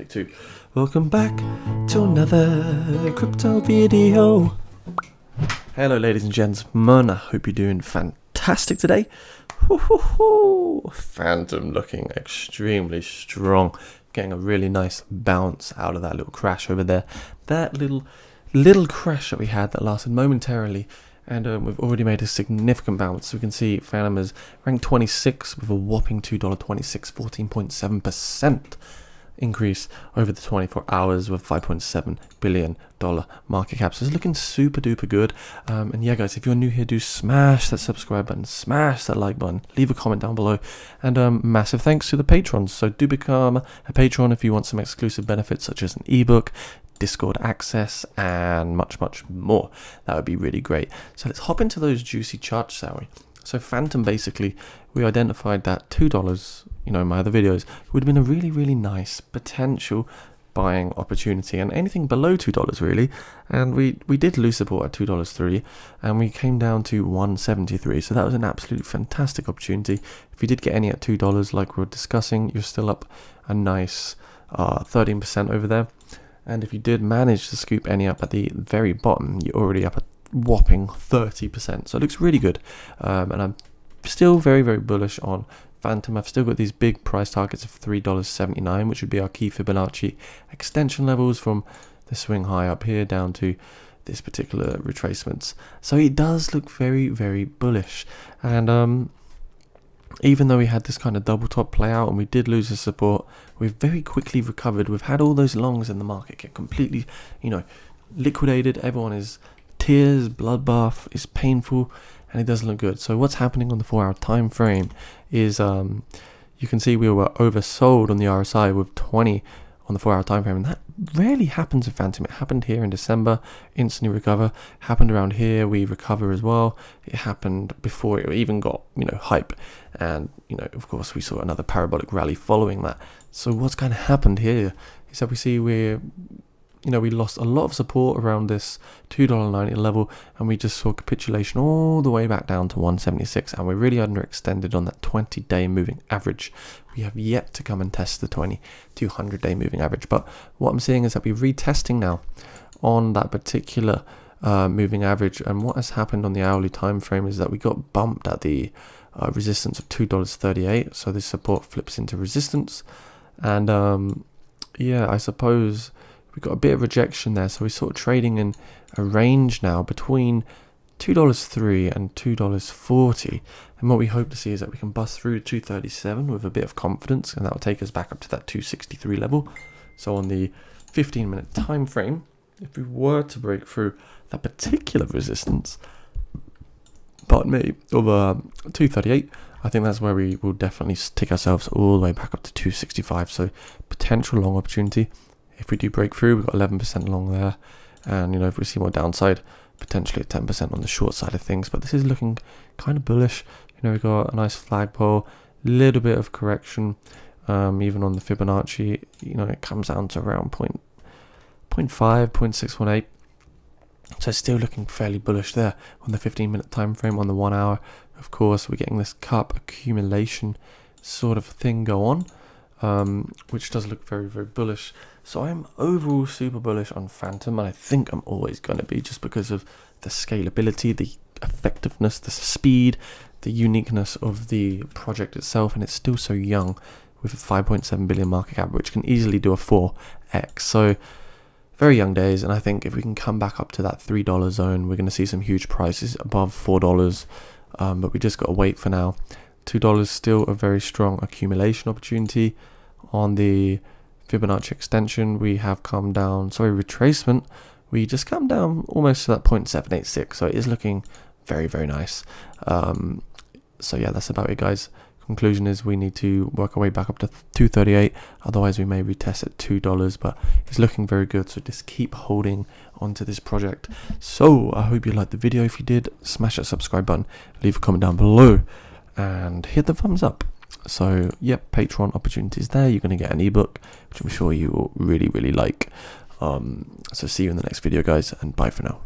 Take two. Welcome back to another crypto video. Hello ladies and gentlemen, I hope you're doing fantastic today. Fantom looking extremely strong, getting a really nice bounce out of that little crash over there. That little crash that we had that lasted momentarily, and we've already made a significant bounce. We can see Fantom is ranked 26 with a whopping $2.26, 14.7% increase over the 24 hours with $5.7 billion market cap. So it's looking super duper good. And yeah guys, if you're new here, do smash that subscribe button, smash that like button, leave a comment down below, and massive thanks to the patrons. So do become a patron if you want some exclusive benefits such as an ebook, Discord access, and much more. That would be really great. So let's hop into those juicy charts, shall we? So Fantom, basically, we identified that $2, in my other videos, would have been a really nice potential buying opportunity, and anything below $2 really. And we did lose support at $2.03, and we came down to $1.73. So that was an absolutely fantastic opportunity. If you did get any at $2, like we were discussing, you're still up a nice 13% over there. And if you did manage to scoop any up at the very bottom, you're already up a whopping 30%. So it looks really good. And I'm still very bullish on Fantom. I've still got these big price targets of $3.79, which would be our key Fibonacci extension levels from the swing high up here down to this particular retracements. So it does look very bullish. And even though we had this kind of double top play out and we did lose the support, we've very quickly recovered. We've had all those longs in the market get completely, liquidated. Everyone is tears, bloodbath, is painful, and it doesn't look good. So what's happening on the 4 hour time frame is you can see we were oversold on the RSI with 20 on the 4 hour time frame, and that rarely happens with Fantom. It happened here in December, instantly recover. Happened around here, we recover as well. It happened before it even got hype, and of course we saw another parabolic rally following that. So what's kind of happened here is that we see we lost a lot of support around this $2.90 level, and we just saw capitulation all the way back down to 176, and we're really underextended on that 20-day moving average. We have yet to come and test the 200-day moving average, but what I'm seeing is that we're retesting now on that particular moving average. And what has happened on the hourly time frame is that we got bumped at the resistance of $2.38, so this support flips into resistance, and yeah, I suppose we got a bit of rejection there, so we're sort of trading in a range now between $2.03 and $2.40, and what we hope to see is that we can bust through $2.37 with a bit of confidence, and that will take us back up to that $2.63 level. So on the 15-minute time frame, if we were to break through that particular resistance, pardon me, of $2.38, I think that's where we will definitely take ourselves all the way back up to $2.65. So potential long opportunity. If we do break through, we've got 11% long there, and if we see more downside, potentially at 10% on the short side of things. But this is looking kind of bullish. We've got a nice flagpole, little bit of correction, even on the Fibonacci. It comes down to around 0.5, 0.618. So it's still looking fairly bullish there on the 15-minute time frame. On the 1 hour, of course, we're getting this cup accumulation sort of thing go on, which does look very bullish. So I'm overall super bullish on Fantom, and I think I'm always going to be, just because of the scalability, the effectiveness, the speed, the uniqueness of the project itself, and it's still so young with a 5.7 billion market cap, which can easily do a 4x. So very young days, and I think if we can come back up to that $3 zone, we're going to see some huge prices above $4, but we just got to wait for now. $2 still a very strong accumulation opportunity. On the Fibonacci extension, we have come down, retracement, we just come down almost to that 0.786, so it is looking very nice. So yeah, that's about it guys. Conclusion is we need to work our way back up to 238, otherwise we may retest at $2, but it's looking very good, so just keep holding onto this project. So I hope you liked the video. If you did, smash that subscribe button, leave a comment down below, and hit the thumbs up. So yep, Patreon opportunities there. You're going to get an ebook, which I'm sure you will really like. So see you in the next video guys, and bye for now.